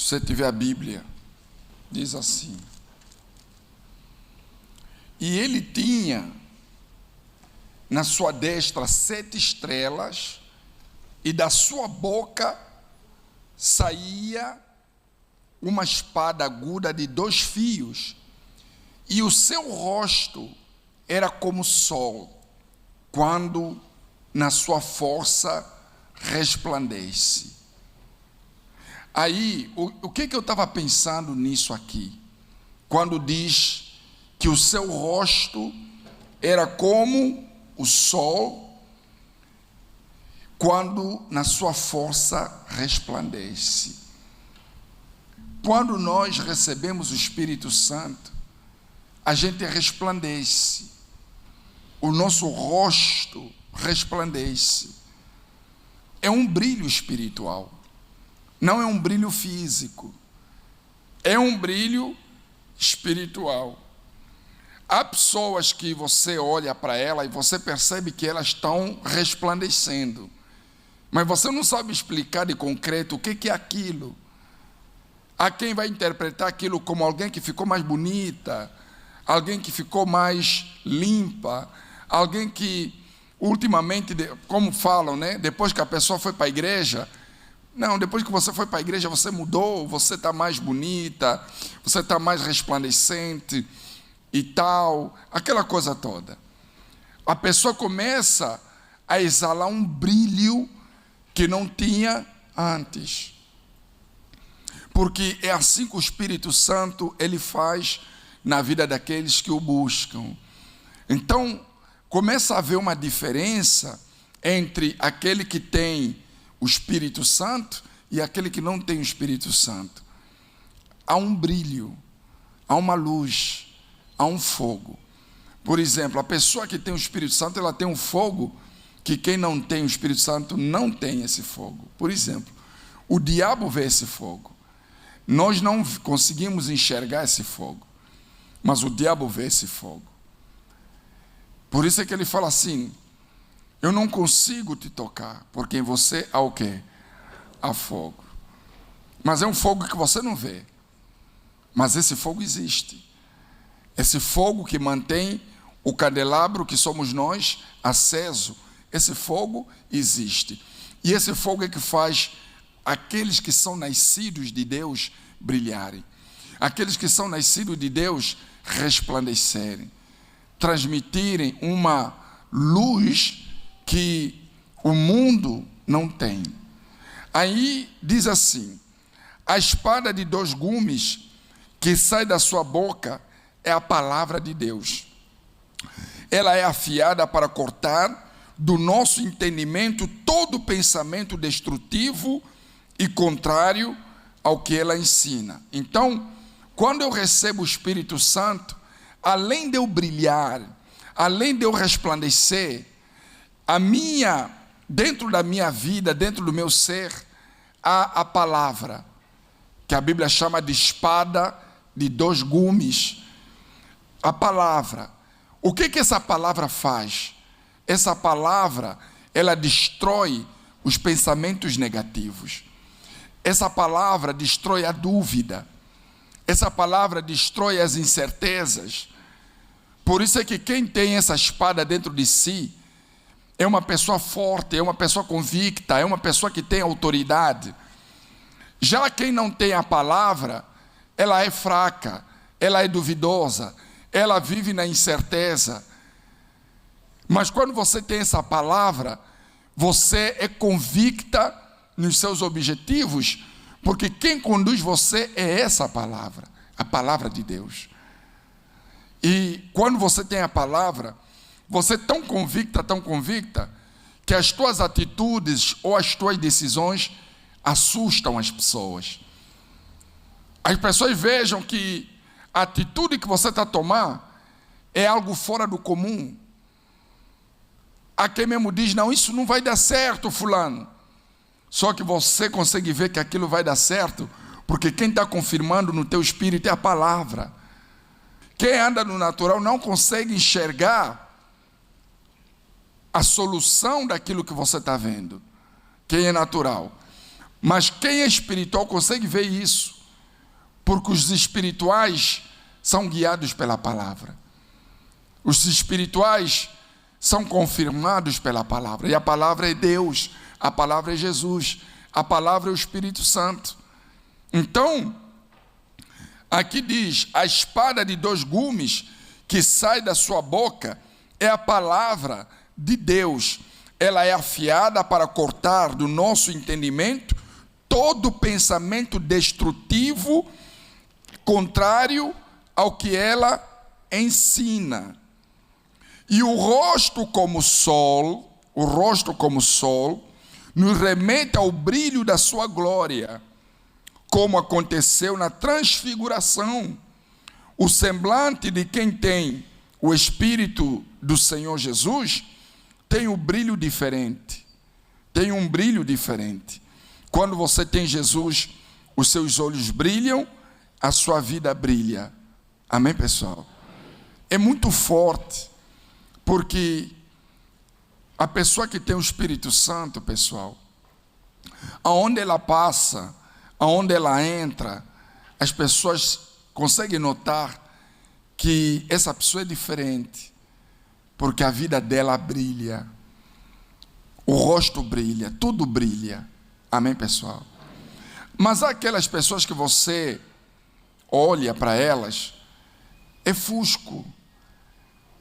Se você tiver a Bíblia, diz assim: e ele tinha na sua destra 7 estrelas, e da sua boca saía uma espada aguda de 2 fios, e o seu rosto era como o sol, quando na sua força resplandece. Aí, o que eu estava pensando nisso aqui? Quando diz que o seu rosto era como o sol, quando na sua força resplandece. Quando nós recebemos o Espírito Santo, a gente resplandece, o nosso rosto resplandece. É um brilho espiritual, não é um brilho físico, é um brilho espiritual. Há pessoas que você olha para ela e você percebe que elas estão resplandecendo, mas você não sabe explicar de concreto o que é aquilo. Há quem vai interpretar aquilo como alguém que ficou mais bonita, alguém que ficou mais limpa, alguém que ultimamente, como falam, né? Depois que a pessoa foi para a igreja, não, depois que você foi para a igreja você mudou, você está mais bonita, você está mais resplandecente e tal, aquela coisa toda. A pessoa começa a exalar um brilho que não tinha antes. Porque é assim que o Espírito Santo ele faz na vida daqueles que o buscam. Então, começa a haver uma diferença entre aquele que tem o Espírito Santo e aquele que não tem o Espírito Santo. Há um brilho, há uma luz, há um fogo. Por exemplo, a pessoa que tem o Espírito Santo, ela tem um fogo que quem não tem o Espírito Santo não tem esse fogo. Por exemplo, o diabo vê esse fogo. Nós não conseguimos enxergar esse fogo, mas o diabo vê esse fogo. Por isso é que ele fala assim: eu não consigo te tocar, porque em você há o quê? Há fogo. Mas é um fogo que você não vê. Mas esse fogo existe. Esse fogo que mantém o candelabro que somos nós aceso, esse fogo existe. E esse fogo é que faz aqueles que são nascidos de Deus brilharem. Aqueles que são nascidos de Deus resplandecerem. Transmitirem uma luz que o mundo não tem. Aí diz assim: a espada de 2 gumes que sai da sua boca é a palavra de Deus. Ela é afiada para cortar do nosso entendimento todo pensamento destrutivo e contrário ao que ela ensina. Então, quando eu recebo o Espírito Santo, além de eu brilhar, além de eu resplandecer, dentro da minha vida, dentro do meu ser, há a palavra, que a Bíblia chama de espada de 2 gumes. A palavra. O que essa palavra faz? Essa palavra, ela destrói os pensamentos negativos. Essa palavra destrói a dúvida. Essa palavra destrói as incertezas. Por isso é que quem tem essa espada dentro de si é uma pessoa forte, é uma pessoa convicta, é uma pessoa que tem autoridade. Já quem não tem a palavra, ela é fraca, ela é duvidosa, ela vive na incerteza. Mas quando você tem essa palavra, você é convicta nos seus objetivos, porque quem conduz você é essa palavra, a palavra de Deus. E quando você tem a palavra, você é tão convicta, que as tuas atitudes ou as tuas decisões assustam as pessoas. As pessoas vejam que a atitude que você está a tomar é algo fora do comum. Há quem mesmo diz: não, isso não vai dar certo, fulano. Só que você consegue ver que aquilo vai dar certo, porque quem está confirmando no teu espírito é a palavra. Quem anda no natural não consegue enxergar a solução daquilo que você está vendo. Quem é natural. Mas quem é espiritual consegue ver isso. Porque os espirituais são guiados pela palavra. Os espirituais são confirmados pela palavra. E a palavra é Deus, a palavra é Jesus, a palavra é o Espírito Santo. Então, aqui diz, a espada de 2 gumes que sai da sua boca é a palavra de Deus. Ela é afiada para cortar do nosso entendimento todo pensamento destrutivo, contrário ao que ela ensina. E o rosto como sol, nos remete ao brilho da sua glória, como aconteceu na transfiguração. O semblante de quem tem o Espírito do Senhor Jesus tem um brilho diferente. Tem um brilho diferente. Quando você tem Jesus, os seus olhos brilham, a sua vida brilha. Amém, pessoal? É muito forte, porque a pessoa que tem o Espírito Santo, pessoal, aonde ela passa, aonde ela entra, as pessoas conseguem notar que essa pessoa é diferente, porque a vida dela brilha, o rosto brilha, tudo brilha. Amém, pessoal? Mas há aquelas pessoas que você olha para elas, é fusco.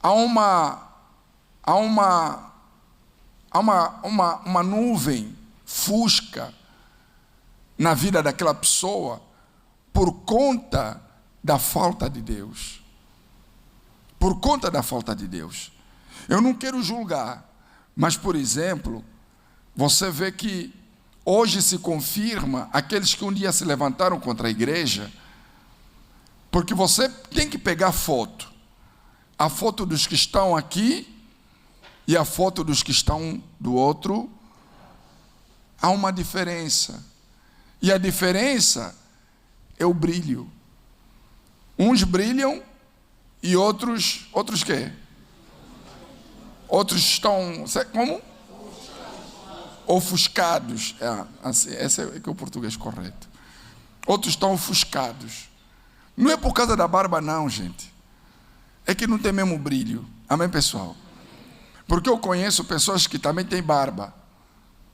Há uma nuvem fusca na vida daquela pessoa por conta da falta de Deus. Por conta da falta de Deus. Eu não quero julgar, mas, por exemplo, você vê que hoje se confirma aqueles que um dia se levantaram contra a igreja, porque você tem que pegar foto. A foto dos que estão aqui e a foto dos que estão do outro. Há uma diferença. E a diferença é o brilho. Uns brilham e outros quê? Outros estão, como? Ofuscados. Esse é que é o português correto. Outros estão ofuscados. Não é por causa da barba não, gente. É que não tem mesmo brilho. Amém, pessoal? Porque eu conheço pessoas que também têm barba,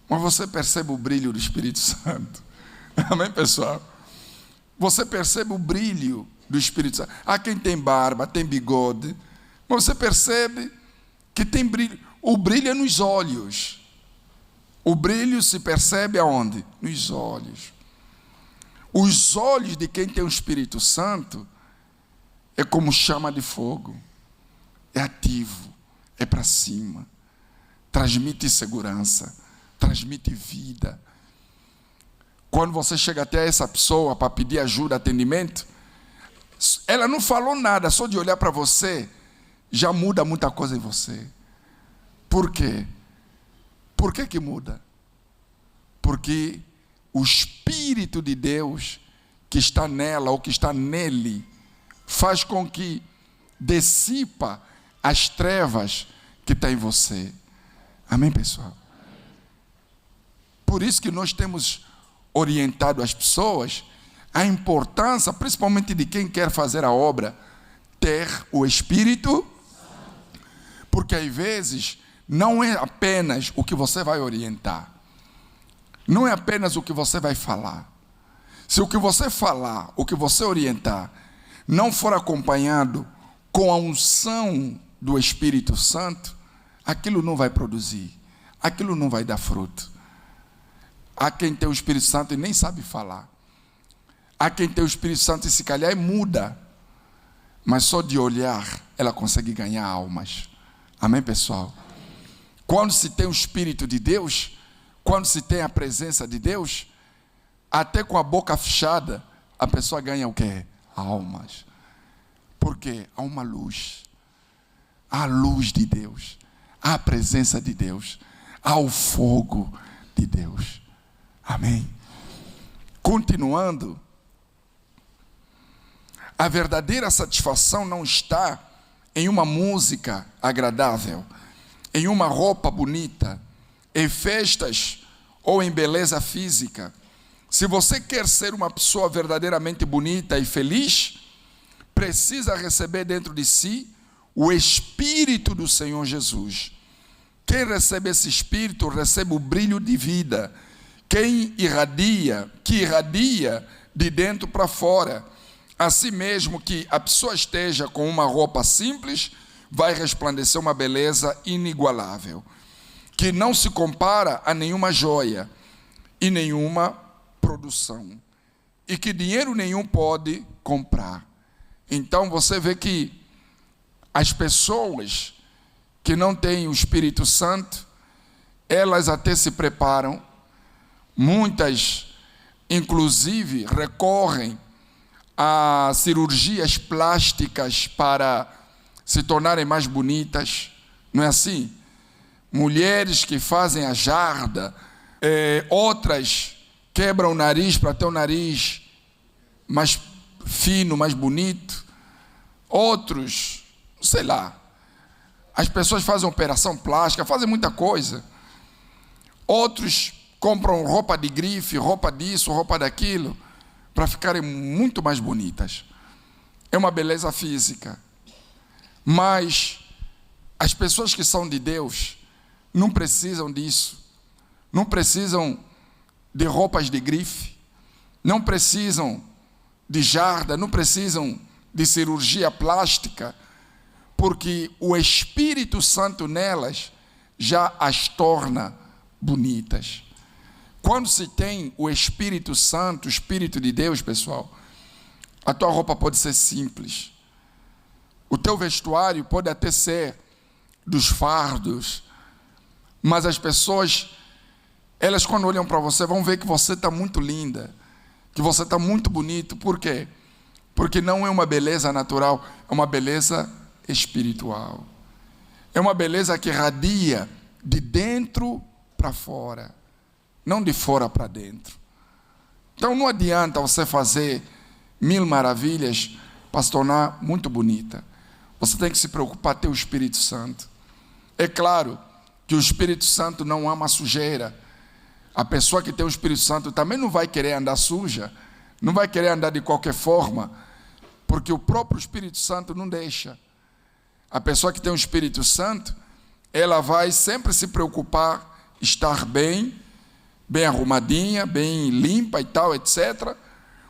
mas você percebe o brilho do Espírito Santo. Amém, pessoal? Você percebe o brilho do Espírito Santo. Há quem tem barba, tem bigode, mas você percebe que tem brilho. O brilho é nos olhos. O brilho se percebe aonde? Nos olhos. Os olhos de quem tem o Espírito Santo é como chama de fogo. É ativo, é para cima. Transmite segurança, transmite vida. Quando você chega até essa pessoa para pedir ajuda, atendimento, ela não falou nada, só de olhar para você, já muda muita coisa em você. Por quê? Por que muda? Porque o Espírito de Deus que está nela ou que está nele faz com que dissipa as trevas que está em você. Amém, pessoal? Por isso que nós temos orientado as pessoas a importância, principalmente de quem quer fazer a obra, ter o Espírito, porque às vezes não é apenas o que você vai orientar, não é apenas o que você vai falar. Se o que você falar, o que você orientar, não for acompanhado com a unção do Espírito Santo, aquilo não vai produzir, aquilo não vai dar fruto. Há quem tem o Espírito Santo e nem sabe falar. Há quem tem o Espírito Santo e se calhar é muda, mas só de olhar ela consegue ganhar almas. Amém, pessoal? Quando se tem o Espírito de Deus, quando se tem a presença de Deus, até com a boca fechada, a pessoa ganha o quê? Almas. Por quê? Há uma luz. Há a luz de Deus. Há a presença de Deus. Há o fogo de Deus. Amém? Continuando, a verdadeira satisfação não está em uma música agradável, em uma roupa bonita, em festas ou em beleza física. Se você quer ser uma pessoa verdadeiramente bonita e feliz, precisa receber dentro de si o Espírito do Senhor Jesus. Quem recebe esse Espírito, recebe o brilho de vida. Quem irradia, que irradia de dentro para fora. Assim mesmo que a pessoa esteja com uma roupa simples, vai resplandecer uma beleza inigualável, que não se compara a nenhuma joia e nenhuma produção, e que dinheiro nenhum pode comprar. Então você vê que as pessoas que não têm o Espírito Santo, elas até se preparam, muitas inclusive recorrem a cirurgias plásticas para se tornarem mais bonitas, não é assim? Mulheres que fazem a jarda, outras quebram o nariz para ter o nariz mais fino, mais bonito, outros, sei lá, as pessoas fazem operação plástica, fazem muita coisa, outros compram roupa de grife, roupa disso, roupa daquilo, para ficarem muito mais bonitas. É uma beleza física. Mas as pessoas que são de Deus não precisam disso. Não precisam de roupas de grife. Não precisam de jarda. Não precisam de cirurgia plástica. Porque o Espírito Santo nelas já as torna bonitas. Quando se tem o Espírito Santo, o Espírito de Deus, pessoal, a tua roupa pode ser simples. O teu vestuário pode até ser dos fardos, mas as pessoas, elas quando olham para você, vão ver que você está muito linda, que você está muito bonito. Por quê? Porque não é uma beleza natural, é uma beleza espiritual. É uma beleza que radia de dentro para fora, não de fora para dentro. Então não adianta você fazer 1000 maravilhas para se tornar muito bonita. Você tem que se preocupar em ter o Espírito Santo. É claro que o Espírito Santo não ama sujeira. A pessoa que tem o Espírito Santo também não vai querer andar suja, não vai querer andar de qualquer forma, porque o próprio Espírito Santo não deixa. A pessoa que tem o Espírito Santo, ela vai sempre se preocupar em estar bem arrumadinha, bem limpa e tal, etc.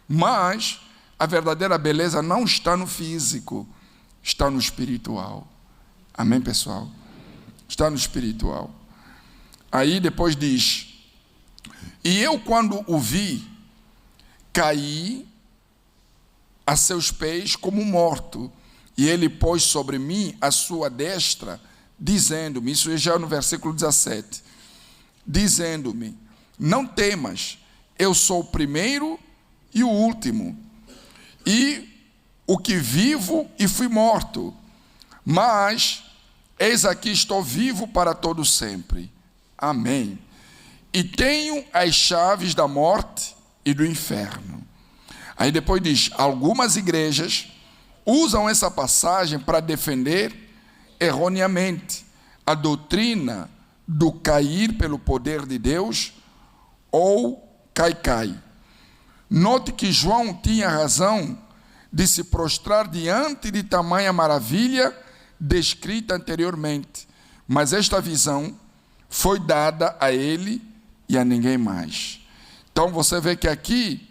Mas a verdadeira beleza não está no físico, está no espiritual. Amém, pessoal? Está no espiritual. Aí depois diz: e eu, quando o vi, caí a seus pés como morto, e ele pôs sobre mim a sua destra, dizendo-me, isso já no versículo 17, dizendo-me: não temas, eu sou o primeiro e o último, e o que vivo e fui morto, mas eis aqui estou vivo para todo sempre. Amém. E tenho as chaves da morte e do inferno. Aí depois diz: algumas igrejas usam essa passagem para defender erroneamente a doutrina do cair pelo poder de Deus, ou cai. Note que João tinha razão de se prostrar diante de tamanha maravilha descrita anteriormente, mas esta visão foi dada a ele e a ninguém mais. Então você vê que aqui,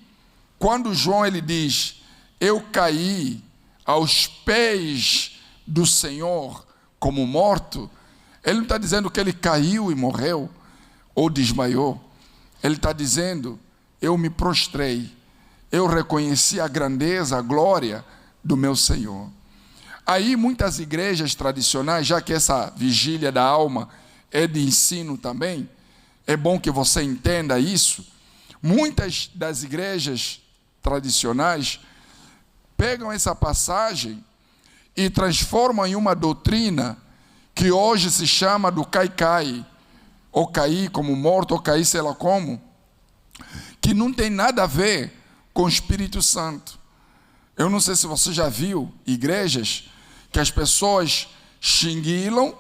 quando João ele diz: eu caí aos pés do Senhor como morto, ele não está dizendo que ele caiu e morreu ou desmaiou. Ele está dizendo: eu me prostrei, eu reconheci a grandeza, a glória do meu Senhor. Aí muitas igrejas tradicionais, já que essa vigília da alma é de ensino também, é bom que você entenda isso. Muitas das igrejas tradicionais pegam essa passagem e transformam em uma doutrina que hoje se chama do cai, ou cair como morto, ou cair sei lá como, que não tem nada a ver com o Espírito Santo. Eu não sei se você já viu igrejas que as pessoas xinguilam,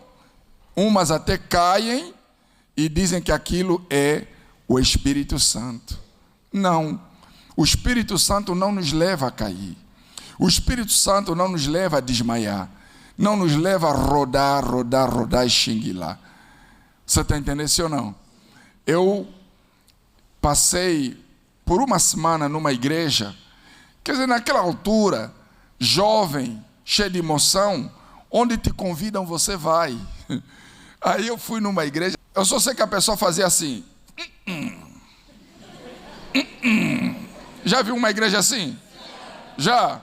umas até caem e dizem que aquilo é o Espírito Santo. Não. O Espírito Santo não nos leva a cair. O Espírito Santo não nos leva a desmaiar. Não nos leva a rodar e xinguilar. Você está entendendo isso ou não? Eu passei por uma semana numa igreja, quer dizer, naquela altura, jovem, cheio de emoção, onde te convidam, você vai. Aí eu fui numa igreja, eu só sei que a pessoa fazia assim. Já viu uma igreja assim? Já?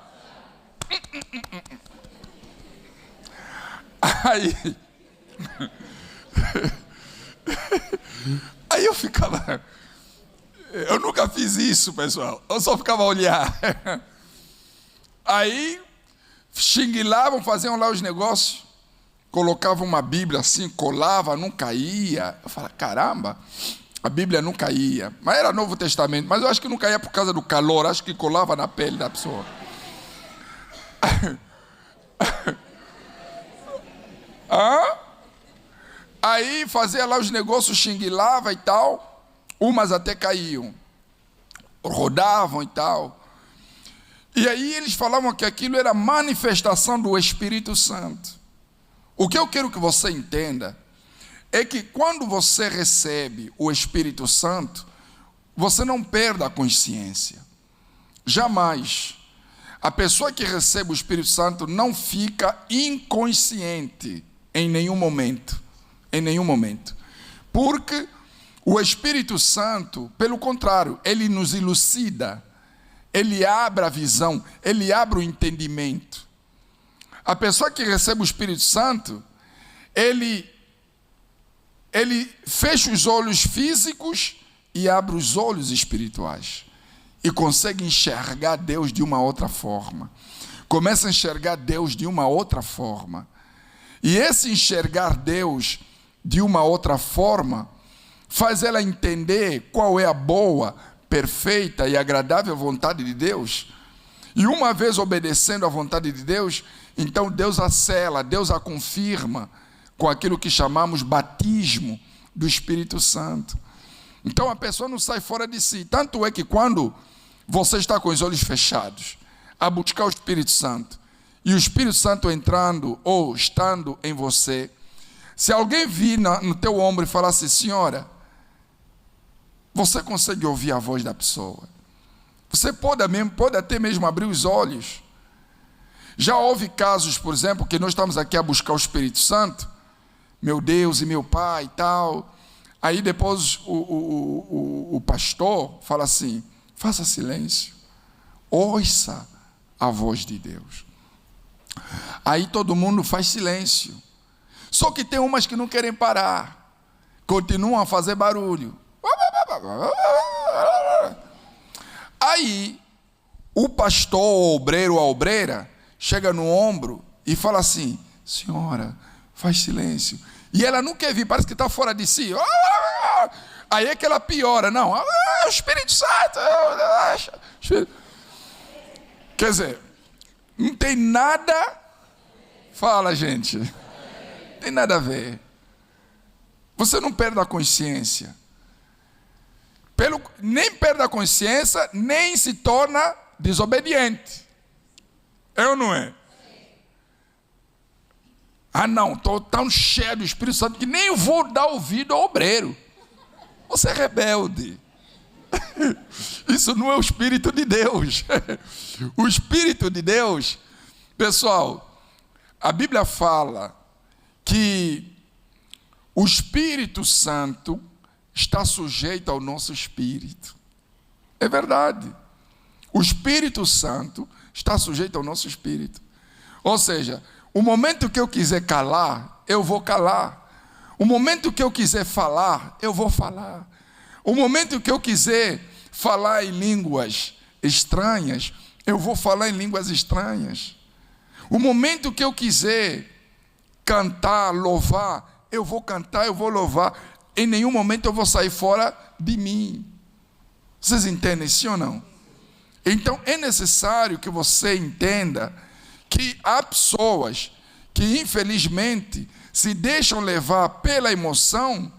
Aí eu ficava... Eu nunca fiz isso, pessoal. Eu só ficava a olhar. Aí xinguilavam, faziam lá os negócios, colocavam uma Bíblia assim, colava, não caía. Eu falava, caramba, a Bíblia não caía. Mas era Novo Testamento, mas eu acho que não caía por causa do calor, acho que colava na pele da pessoa. Aí fazia lá os negócios, xinguilava e tal. Umas até caíam, rodavam e tal. E aí eles falavam que aquilo era manifestação do Espírito Santo. O que eu quero que você entenda é que quando você recebe o Espírito Santo, você não perde a consciência. Jamais. A pessoa que recebe o Espírito Santo não fica inconsciente em nenhum momento. Em nenhum momento. Porque o Espírito Santo, pelo contrário, ele nos elucida, ele abre a visão, ele abre o entendimento. A pessoa que recebe o Espírito Santo, ele fecha os olhos físicos e abre os olhos espirituais. E consegue enxergar Deus de uma outra forma. Começa a enxergar Deus de uma outra forma. E esse enxergar Deus de uma outra forma faz ela entender qual é a boa, perfeita e agradável vontade de Deus. E uma vez obedecendo à vontade de Deus, então Deus a sela, Deus a confirma com aquilo que chamamos batismo do Espírito Santo. Então a pessoa não sai fora de si. Tanto é que quando você está com os olhos fechados a buscar o Espírito Santo, e o Espírito Santo entrando ou estando em você, se alguém vir no teu ombro e falar assim, senhora, você consegue ouvir a voz da pessoa. Você pode até mesmo abrir os olhos. Já houve casos, por exemplo, que nós estamos aqui a buscar o Espírito Santo, meu Deus e meu Pai e tal. Aí depois o pastor fala assim, faça silêncio, ouça a voz de Deus. Aí todo mundo faz silêncio. Só que tem umas que não querem parar, continuam a fazer barulho. Aí o pastor, o obreiro ou a obreira chega no ombro e fala assim, senhora, faz silêncio. E ela não quer vir, parece que está fora de si. Aí é que ela piora. Não, o Espírito Santo. Quer dizer, não tem nada. Fala, gente. Não tem nada a ver. Você não perde a consciência. Nem perde a consciência, nem se torna desobediente. É ou não é? Ah, não, estou tão cheio do Espírito Santo que nem vou dar ouvido ao obreiro. Você é rebelde. Isso não é o Espírito de Deus. O Espírito de Deus, pessoal, a Bíblia fala que o Espírito Santo está sujeito ao nosso espírito. É verdade. O Espírito Santo está sujeito ao nosso espírito. Ou seja, o momento que eu quiser calar, eu vou calar. O momento que eu quiser falar, eu vou falar. O momento que eu quiser falar em línguas estranhas, eu vou falar em línguas estranhas. O momento que eu quiser cantar, louvar, eu vou cantar, eu vou louvar. Em nenhum momento eu vou sair fora de mim. Vocês entendem, sim ou não? Então é necessário que você entenda que há pessoas que infelizmente se deixam levar pela emoção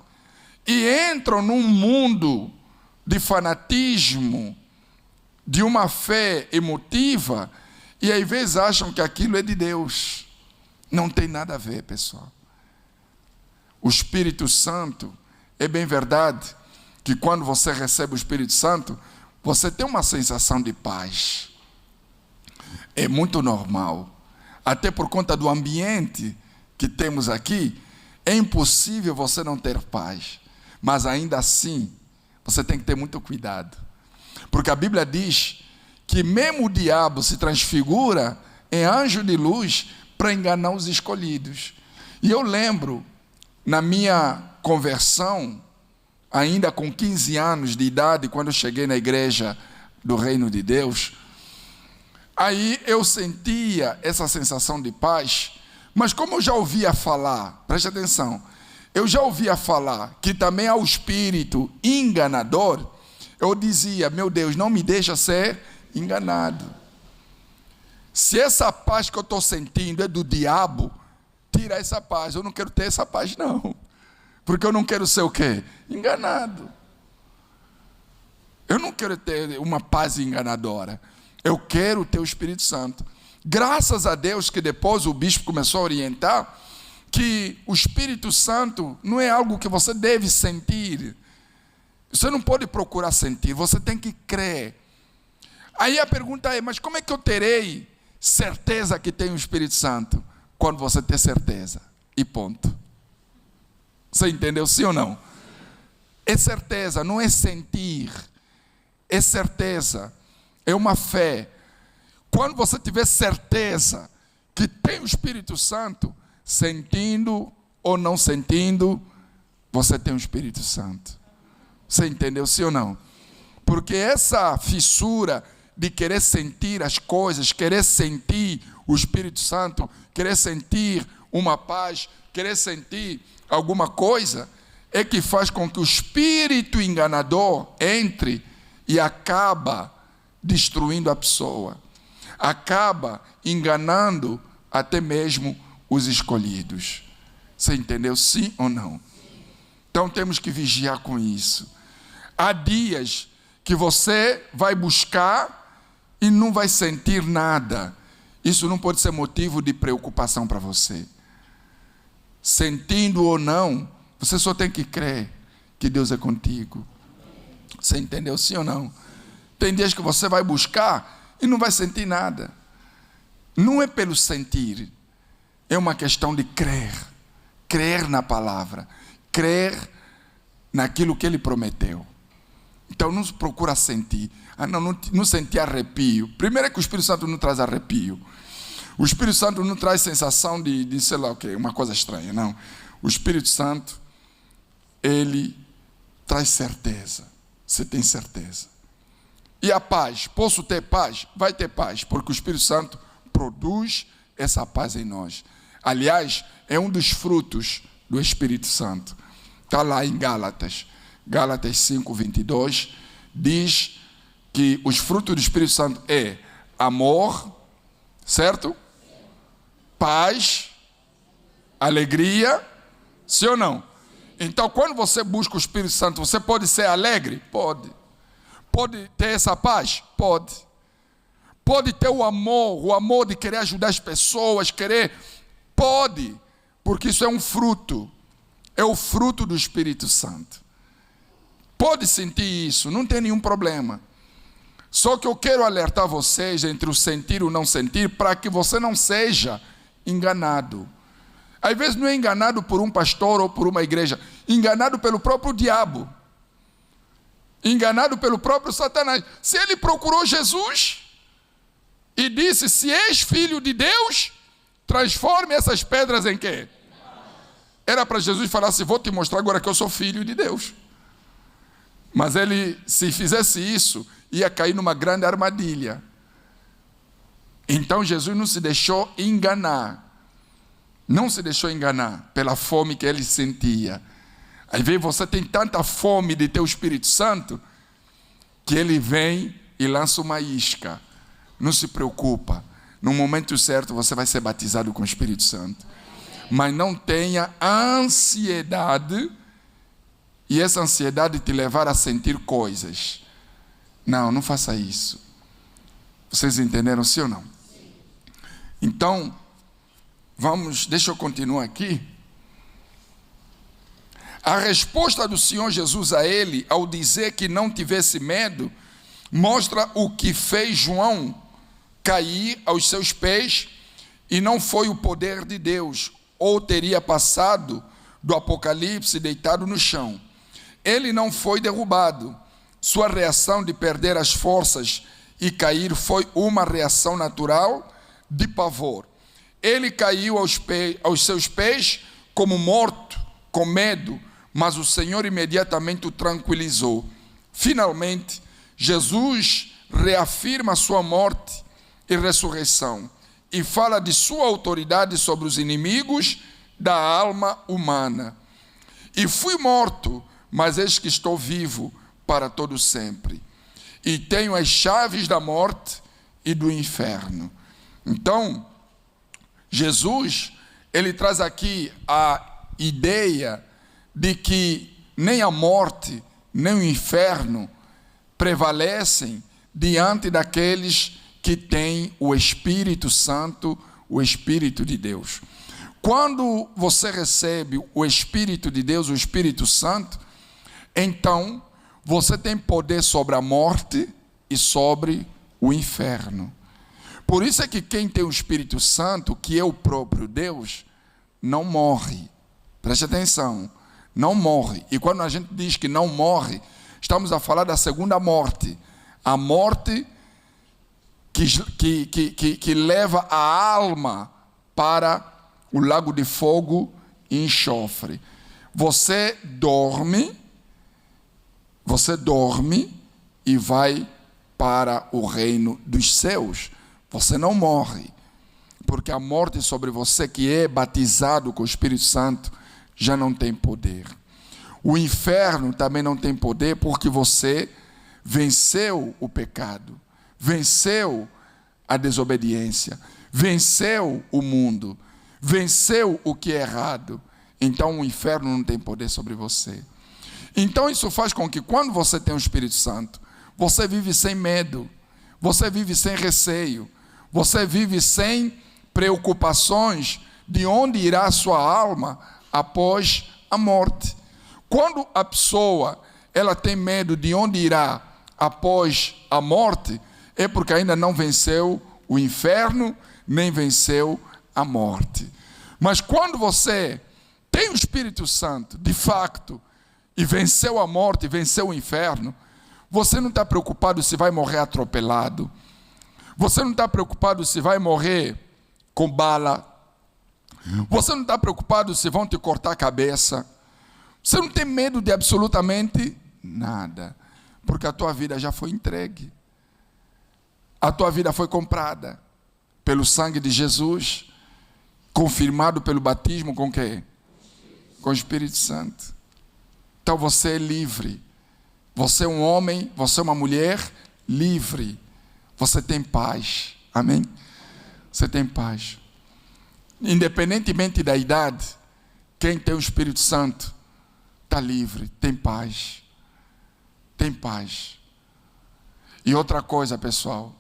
e entram num mundo de fanatismo, de uma fé emotiva, e às vezes acham que aquilo é de Deus. Não tem nada a ver, pessoal. O Espírito Santo, é bem verdade que quando você recebe o Espírito Santo, você tem uma sensação de paz. É muito normal. Até por conta do ambiente que temos aqui, é impossível você não ter paz. Mas ainda assim, você tem que ter muito cuidado. Porque a Bíblia diz que mesmo o diabo se transfigura em anjo de luz para enganar os escolhidos. E eu lembro, na minha conversão, ainda com 15 anos de idade, quando eu cheguei na igreja do Reino de Deus, aí eu sentia essa sensação de paz, mas como eu já ouvia falar, preste atenção, eu já ouvia falar que também há o espírito enganador, eu dizia, meu Deus, não me deixa ser enganado. Se essa paz que eu estou sentindo é do diabo, tira essa paz. Eu não quero ter essa paz, não. Porque eu não quero ser o quê? Enganado. Eu não quero ter uma paz enganadora. Eu quero ter o Espírito Santo. Graças a Deus que depois o bispo começou a orientar que o Espírito Santo não é algo que você deve sentir. Você não pode procurar sentir, você tem que crer. Aí a pergunta é, mas como é que eu terei certeza que tenho o Espírito Santo? Quando você ter certeza. E ponto. Você entendeu, sim ou não? É certeza, não é sentir. É certeza. É uma fé. Quando você tiver certeza que tem o Espírito Santo, sentindo ou não sentindo, você tem o Espírito Santo. Você entendeu, sim ou não? Porque essa fissura de querer sentir as coisas, querer sentir o Espírito Santo, querer sentir uma paz, querer sentir alguma coisa, é que faz com que o espírito enganador entre e acaba destruindo a pessoa. Acaba enganando até mesmo os escolhidos. Você entendeu, sim ou não? Então temos que vigiar com isso. Há dias que você vai buscar e não vai sentir nada. Isso não pode ser motivo de preocupação para você. Sentindo ou não, você só tem que crer que Deus é contigo. Você entendeu, sim ou não? Tem dias que você vai buscar e não vai sentir nada. Não é pelo sentir, é uma questão de crer. Crer na palavra, crer naquilo que Ele prometeu. Então não procura sentir. Não sentir arrepio. Primeiro é que o Espírito Santo não traz arrepio. O Espírito Santo não traz sensação de sei lá o quê, uma coisa estranha, não. O Espírito Santo, ele traz certeza. Você tem certeza. E a paz, posso ter paz? Vai ter paz, porque o Espírito Santo produz essa paz em nós. Aliás, é um dos frutos do Espírito Santo. Está lá em Gálatas. Gálatas 5:22, diz que os frutos do Espírito Santo é amor, certo? Paz, alegria, sim ou não? Então, quando você busca o Espírito Santo, você pode ser alegre? Pode. Pode ter essa paz? Pode. Pode ter o amor de querer ajudar as pessoas, querer? Pode, porque isso é um fruto. É o fruto do Espírito Santo. Pode sentir isso, não tem nenhum problema. Só que eu quero alertar vocês entre o sentir e o não sentir, para que você não seja enganado. Às vezes não é enganado por um pastor ou por uma igreja, enganado pelo próprio diabo. Enganado pelo próprio Satanás. Se ele procurou Jesus e disse, se és filho de Deus, transforme essas pedras em quê? Era para Jesus falar assim, vou te mostrar agora que eu sou filho de Deus. Mas ele, se fizesse isso, ia cair numa grande armadilha. Então Jesus não se deixou enganar. Não se deixou enganar pela fome que ele sentia. Às vezes você tem tanta fome de ter o Espírito Santo, que ele vem e lança uma isca. Não se preocupa. No momento certo você vai ser batizado com o Espírito Santo. Mas não tenha ansiedade e essa ansiedade te levar a sentir coisas. Não, não faça isso. Vocês entenderam, sim ou não? Então, deixa eu continuar aqui. A resposta do Senhor Jesus a ele, ao dizer que não tivesse medo, mostra o que fez João cair aos seus pés, e não foi o poder de Deus, ou teria passado do Apocalipse deitado no chão. Ele não foi derrubado. Sua reação de perder as forças e cair foi uma reação natural de pavor. Ele caiu aos seus pés como morto, com medo, mas o Senhor imediatamente o tranquilizou. Finalmente, Jesus reafirma sua morte e ressurreição e fala de sua autoridade sobre os inimigos da alma humana. E fui morto, mas eis que estou vivo para todo sempre, e tenho as chaves da morte e do inferno. Então, Jesus, ele traz aqui a ideia de que nem a morte, nem o inferno prevalecem diante daqueles que têm o Espírito Santo, o Espírito de Deus. Quando você recebe o Espírito de Deus, o Espírito Santo, então você tem poder sobre a morte e sobre o inferno. Por isso é que quem tem o Espírito Santo, que é o próprio Deus, não morre. Preste atenção, não morre. E quando a gente diz que não morre, estamos a falar da segunda morte. A morte que leva a alma para o lago de fogo e enxofre. Você dorme e vai para o reino dos céus. Você não morre, porque a morte sobre você que é batizado com o Espírito Santo já não tem poder. O inferno também não tem poder, porque você venceu o pecado, venceu a desobediência, venceu o mundo, venceu o que é errado. Então o inferno não tem poder sobre você. Então isso faz com que quando você tem o Espírito Santo, você vive sem medo, você vive sem receio, você vive sem preocupações de onde irá a sua alma após a morte. Quando a pessoa ela tem medo de onde irá após a morte, é porque ainda não venceu o inferno, nem venceu a morte. Mas quando você tem o Espírito Santo, de facto, e venceu a morte, venceu o inferno, você não está preocupado se vai morrer atropelado, você não está preocupado se vai morrer com bala, você não está preocupado se vão te cortar a cabeça, você não tem medo de absolutamente nada, porque a tua vida já foi entregue, a tua vida foi comprada pelo sangue de Jesus, confirmado pelo batismo com quê? Com o Espírito Santo. Então você é livre, você é um homem, você é uma mulher livre, você tem paz, amém? Você tem paz, independentemente da idade. Quem tem o Espírito Santo está livre, tem paz, tem paz. E outra coisa, pessoal,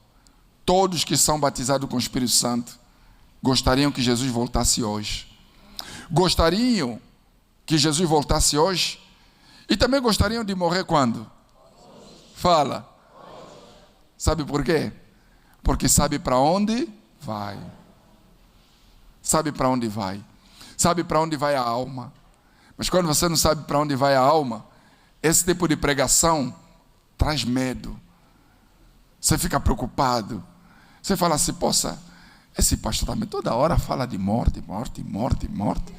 todos que são batizados com o Espírito Santo gostariam que Jesus voltasse hoje, gostariam que Jesus voltasse hoje, e também gostariam de morrer quando? Fala. Sabe por quê? Porque sabe para onde vai. Sabe para onde vai. Sabe para onde vai a alma. Mas quando você não sabe para onde vai a alma, esse tipo de pregação traz medo. Você fica preocupado. Você fala assim, poxa, esse pastor também toda hora fala de morte, morte, morte, morte.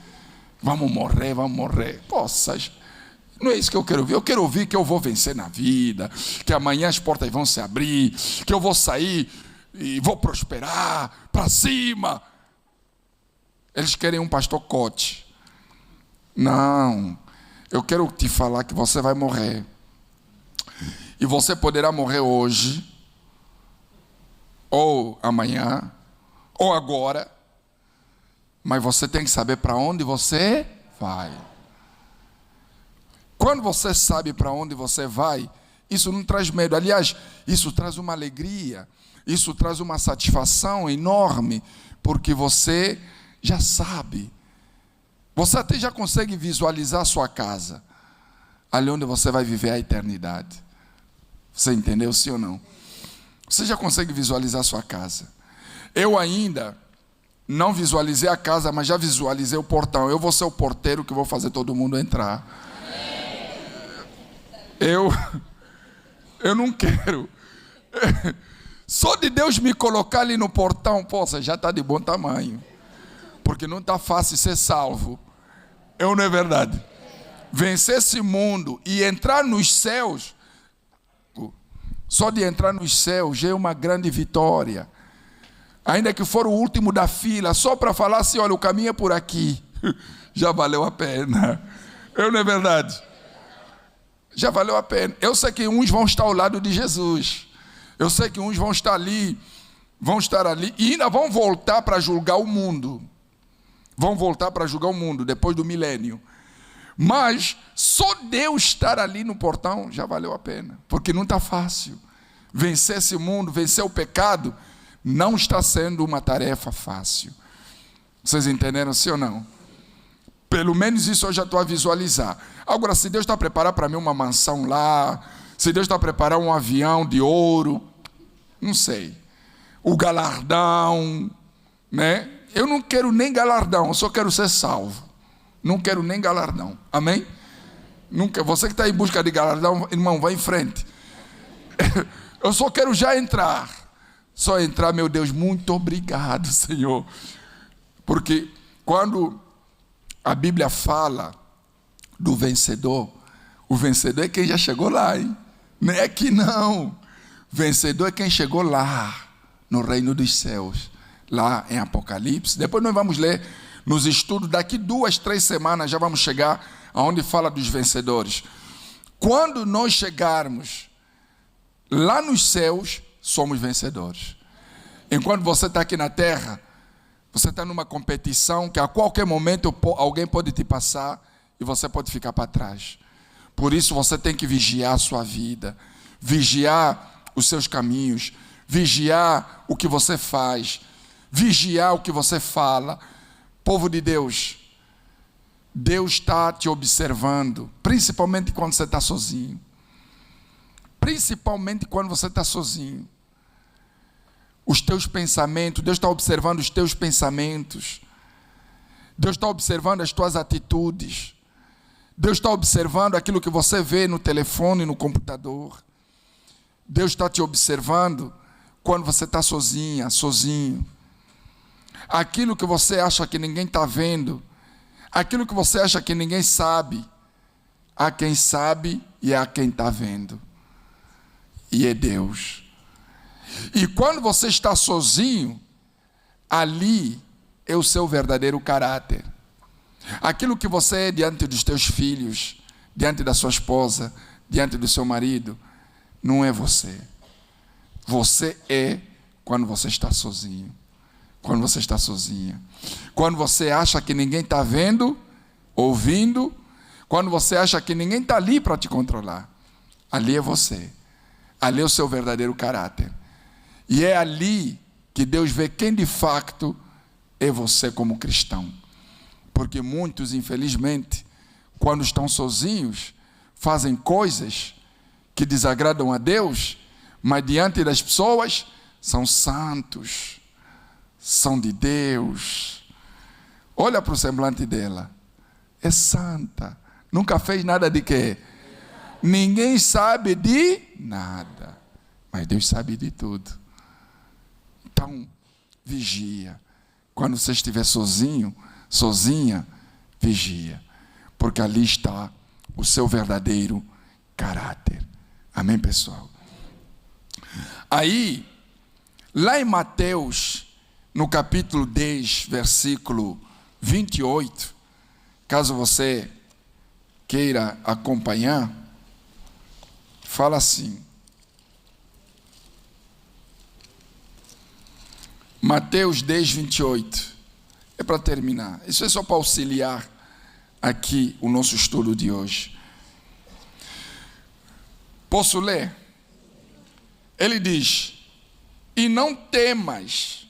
Vamos morrer, vamos morrer. Poxa, não é isso que eu quero ouvir. Eu quero ouvir que eu vou vencer na vida, que amanhã as portas vão se abrir, que eu vou sair e vou prosperar para cima. Eles querem um pastor coach. Não, eu quero te falar que você vai morrer. E você poderá morrer hoje, ou amanhã, ou agora, mas você tem que saber para onde você vai. Quando você sabe para onde você vai, isso não traz medo. Aliás, isso traz uma alegria, isso traz uma satisfação enorme, porque você já sabe. Você até já consegue visualizar a sua casa, ali onde você vai viver a eternidade. Você entendeu, sim ou não? Você já consegue visualizar a sua casa. Eu ainda não visualizei a casa, mas já visualizei o portão. Eu vou ser o porteiro que vou fazer todo mundo entrar. Eu não quero. Só de Deus me colocar ali no portão, poxa, já está de bom tamanho. Porque não está fácil ser salvo. Não é verdade? Vencer esse mundo e entrar nos céus, só de entrar nos céus já é uma grande vitória. Ainda que for o último da fila, só para falar assim, olha, o caminho é por aqui, já valeu a pena. Não é verdade? Já valeu a pena. Eu sei que uns vão estar ao lado de Jesus. Eu sei que uns vão estar ali e ainda vão voltar para julgar o mundo. Vão voltar para julgar o mundo depois do milênio. Mas só Deus estar ali no portão já valeu a pena, porque não está fácil. Vencer esse mundo, vencer o pecado, não está sendo uma tarefa fácil. Vocês entenderam, sim ou não? Pelo menos isso eu já estou a visualizar. Agora, se Deus está a preparar para mim uma mansão lá, se Deus está a preparar um avião de ouro, não sei. O galardão, né? Eu não quero nem galardão, eu só quero ser salvo. Não quero nem galardão. Amém? Nunca. Você que está em busca de galardão, irmão, vai em frente. Eu só quero já entrar. Só entrar, meu Deus, muito obrigado, Senhor. Porque quando a Bíblia fala do vencedor, o vencedor é quem já chegou lá, hein? Não é que não. Vencedor é quem chegou lá, no reino dos céus. Lá em Apocalipse. Depois nós vamos ler nos estudos, daqui 2, 3 semanas já vamos chegar aonde fala dos vencedores. Quando nós chegarmos lá nos céus, somos vencedores. Enquanto você está aqui na terra, você está numa competição que a qualquer momento alguém pode te passar e você pode ficar para trás. Por isso você tem que vigiar a sua vida, vigiar os seus caminhos, vigiar o que você faz, vigiar o que você fala. Povo de Deus, Deus está te observando, principalmente quando você está sozinho. Principalmente quando você está sozinho. Os teus pensamentos, Deus está observando os teus pensamentos. Deus está observando as tuas atitudes. Deus está observando aquilo que você vê no telefone, no computador. Deus está te observando quando você está sozinha, sozinho. Aquilo que você acha que ninguém está vendo, aquilo que você acha que ninguém sabe, há quem sabe e há quem está vendo. E é Deus. E quando você está sozinho, ali é o seu verdadeiro caráter. Aquilo que você é diante dos teus filhos, diante da sua esposa, diante do seu marido, não é você. Você é quando você está sozinho. Quando você está sozinha. Quando você acha que ninguém está vendo, ouvindo. Quando você acha que ninguém está ali para te controlar. Ali é você. Ali é o seu verdadeiro caráter. E é ali que Deus vê quem de facto é você como cristão. Porque muitos, infelizmente, quando estão sozinhos, fazem coisas que desagradam a Deus, mas diante das pessoas, são santos, são de Deus. Olha para o semblante dela. É santa. Nunca fez nada de quê? Ninguém sabe de nada. Mas Deus sabe de tudo. Então, vigia. Quando você estiver sozinho, sozinha, vigia. Porque ali está o seu verdadeiro caráter. Amém, pessoal? Aí, lá em Mateus, no capítulo 10, versículo 28, caso você queira acompanhar, fala assim. Mateus 10, 28. É para terminar. Isso é só para auxiliar aqui o nosso estudo de hoje. Posso ler? Ele diz: e não temas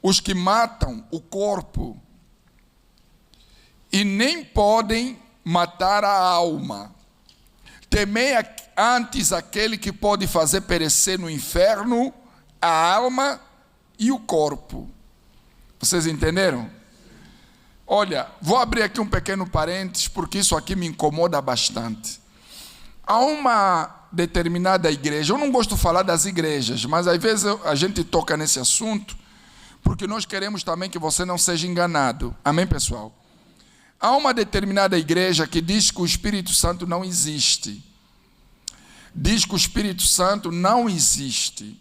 os que matam o corpo e nem podem matar a alma. Temei antes aquele que pode fazer perecer no inferno a alma e o corpo. Vocês entenderam? Olha, vou abrir aqui um pequeno parênteses, porque isso aqui me incomoda bastante. Há uma determinada igreja, eu não gosto de falar das igrejas, mas às vezes a gente toca nesse assunto, porque nós queremos também que você não seja enganado. Amém, pessoal? Há uma determinada igreja que diz que o Espírito Santo não existe. Diz que o Espírito Santo não existe.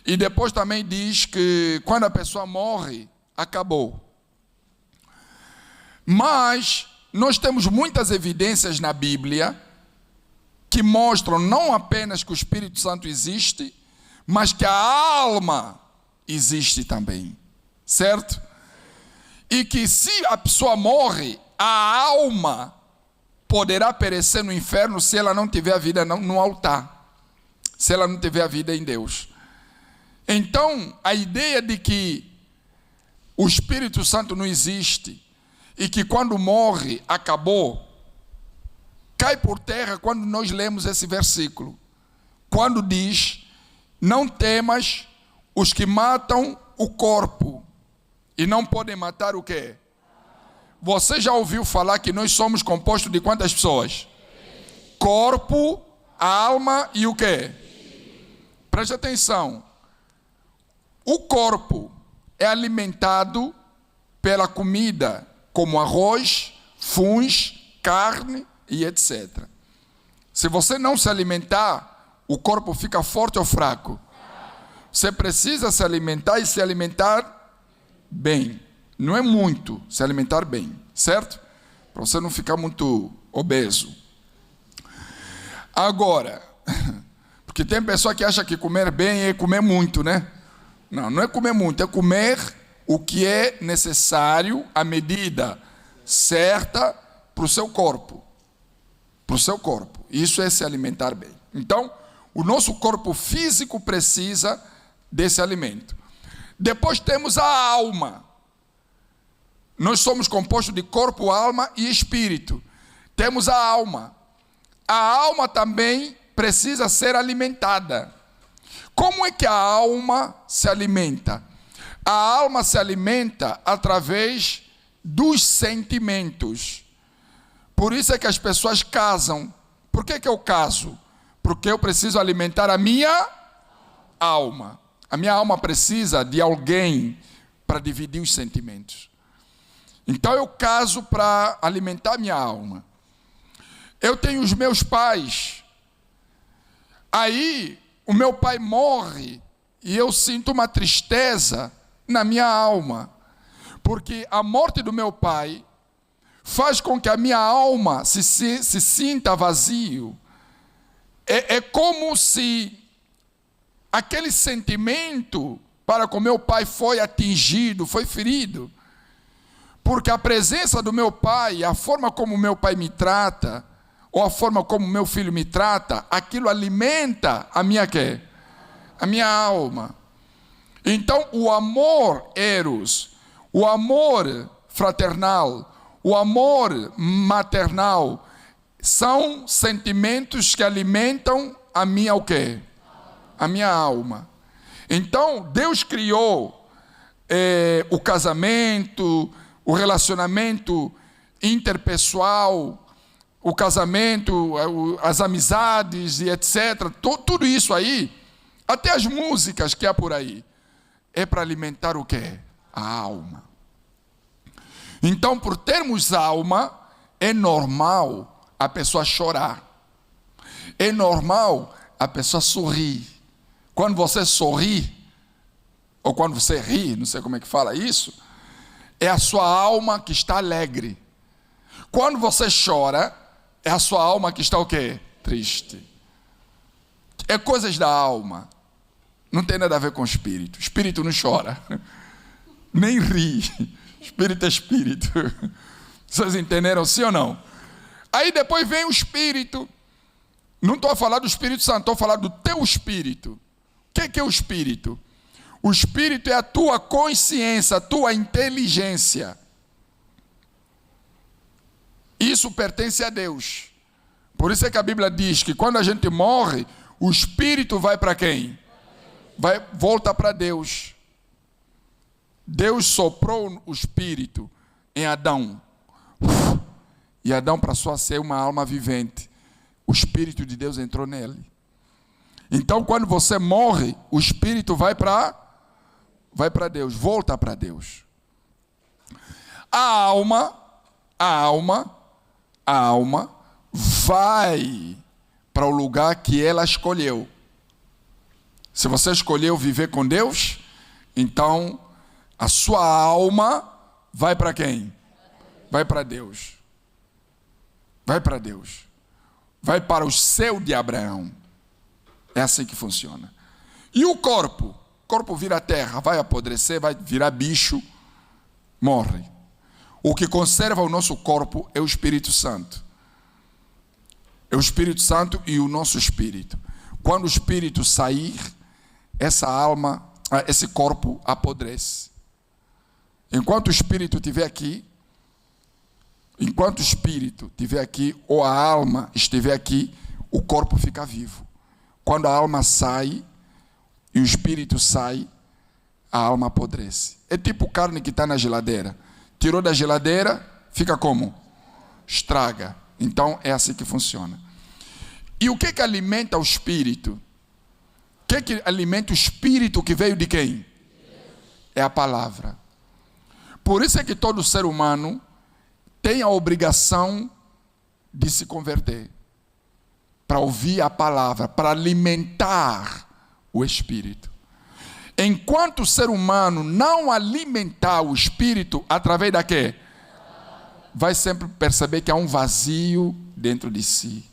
E depois também diz que quando a pessoa morre, acabou. Mas nós temos muitas evidências na Bíblia que mostram não apenas que o Espírito Santo existe, mas que a alma existe também. Certo? E que se a pessoa morre, a alma poderá perecer no inferno se ela não tiver a vida no altar. Se ela não tiver a vida em Deus. Então, a ideia de que o Espírito Santo não existe e que quando morre, acabou, cai por terra quando nós lemos esse versículo. Quando diz: não temas os que matam o corpo e não podem matar o quê? Você já ouviu falar que nós somos compostos de quantas pessoas? Corpo, alma e o quê? Preste atenção. O corpo é alimentado pela comida, como arroz, funs, carne e etc. Se você não se alimentar, o corpo fica forte ou fraco? Você precisa se alimentar e se alimentar bem. Não é muito, se alimentar bem, certo? Para você não ficar muito obeso. Agora, porque tem pessoa que acha que comer bem é comer muito, né? Não, não é comer muito, é comer o que é necessário, a medida certa para o seu corpo. Para o seu corpo. Isso é se alimentar bem. Então, o nosso corpo físico precisa desse alimento. Depois temos a alma. Nós somos compostos de corpo, alma e espírito. Temos a alma. A alma também precisa ser alimentada. Como é que a alma se alimenta? A alma se alimenta através dos sentimentos. Por isso é que as pessoas casam. Por que eu caso? Porque eu preciso alimentar a minha alma. A minha alma precisa de alguém para dividir os sentimentos. Então eu caso para alimentar a minha alma. Eu tenho os meus pais. Aí o meu pai morre e eu sinto uma tristeza na minha alma. Porque a morte do meu pai faz com que a minha alma se sinta vazio. É como se aquele sentimento para com meu pai foi atingido, foi ferido. Porque a presença do meu pai, a forma como meu pai me trata, ou a forma como meu filho me trata, aquilo alimenta a minha quê? A minha alma. Então, o amor eros, o amor fraternal, o amor maternal, são sentimentos que alimentam a minha o quê? A minha alma. Então, Deus criou o casamento, o relacionamento interpessoal, o casamento, as amizades e etc. Tudo isso aí, até as músicas que há por aí, é para alimentar o quê? A alma. Então, por termos alma, é normal a pessoa chorar. É normal a pessoa sorrir. Quando você sorri, ou quando você ri, não sei como é que fala isso, é a sua alma que está alegre. Quando você chora, é a sua alma que está o quê? Triste. É coisas da alma. Não tem nada a ver com o espírito. O espírito não chora. Nem ri. Espírito é espírito. Vocês entenderam, sim ou não? Aí depois vem o espírito. Não estou a falar do Espírito Santo, estou a falar do teu espírito. O que é o espírito? O espírito é a tua consciência, a tua inteligência. Isso pertence a Deus. Por isso é que a Bíblia diz que quando a gente morre, o espírito vai para quem? Volta para Deus. Deus soprou o espírito em Adão. E Adão passou a ser uma alma vivente. O espírito de Deus entrou nele. Então, quando você morre, o espírito vai para Deus, volta para Deus. A alma vai para o lugar que ela escolheu. Se você escolheu viver com Deus, então a sua alma vai para quem? Vai para Deus. Vai para Deus. Vai para o céu de Abraão. É assim que funciona. E o corpo? O corpo vira terra, vai apodrecer, vai virar bicho, morre. O que conserva o nosso corpo é o Espírito Santo. É o Espírito Santo e o nosso espírito. Quando o espírito sair, esse corpo apodrece. Enquanto o espírito estiver aqui, ou a alma estiver aqui, o corpo fica vivo. Quando a alma sai e o espírito sai, a alma apodrece. É tipo carne que está na geladeira. Tirou da geladeira, fica como? Estraga. Então é assim que funciona. E o que alimenta o espírito? O que alimenta o espírito que veio de quem? É a palavra. Por isso é que todo ser humano tem a obrigação de se converter, para ouvir a palavra, para alimentar o espírito. Enquanto o ser humano não alimentar o espírito, através da quê? Vai sempre perceber que há um vazio dentro de si,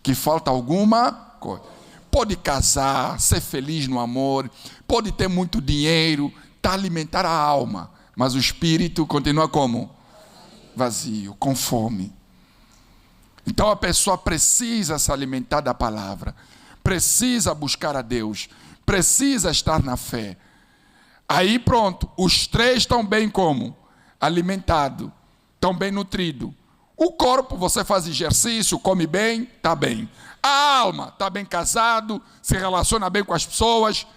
que falta alguma coisa. Pode casar, ser feliz no amor, pode ter muito dinheiro, está a alimentar a alma, mas o espírito continua como? Vazio, com fome. Então a pessoa precisa se alimentar da palavra, precisa buscar a Deus, precisa estar na fé. Aí pronto, os três estão bem como? Alimentado, estão bem nutrido. O corpo, você faz exercício, come bem, está bem. A alma, está bem casado, se relaciona bem com as pessoas,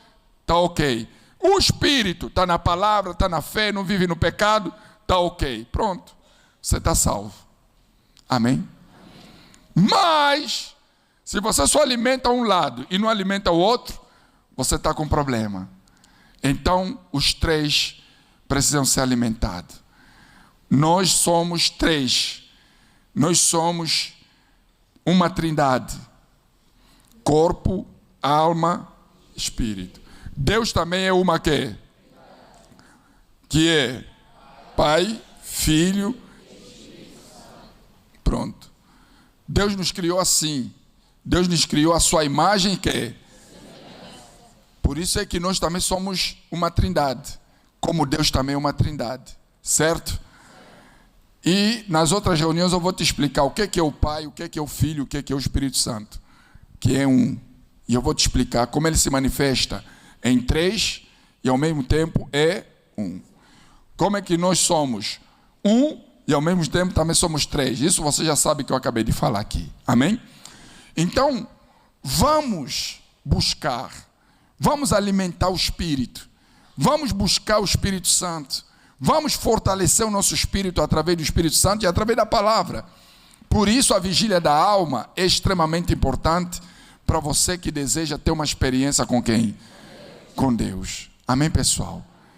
está ok. O espírito, está na palavra, está na fé, não vive no pecado, está ok. Pronto, você está salvo. Amém? Mas, se você só alimenta um lado e não alimenta o outro, você está com problema. Então, os três precisam ser alimentados. Nós somos três. Nós somos uma trindade. Corpo, alma, espírito. Deus também é uma quê? Que é Pai, Filho. Pronto. Deus nos criou assim. Deus nos criou a sua imagem que é. Por isso é que nós também somos uma trindade. Como Deus também é uma trindade. Certo? E nas outras reuniões eu vou te explicar o que é o Pai, o que é o Filho, o que é o Espírito Santo. Que é um. E eu vou te explicar como ele se manifesta em três e ao mesmo tempo é um. Como é que nós somos um e ao mesmo tempo também somos três. Isso você já sabe que eu acabei de falar aqui. Amém? Então, vamos buscar, vamos alimentar o Espírito, vamos buscar o Espírito Santo, vamos fortalecer o nosso espírito através do Espírito Santo e através da palavra. Por isso a vigília da alma é extremamente importante para você que deseja ter uma experiência com quem? Com Deus. Amém, pessoal?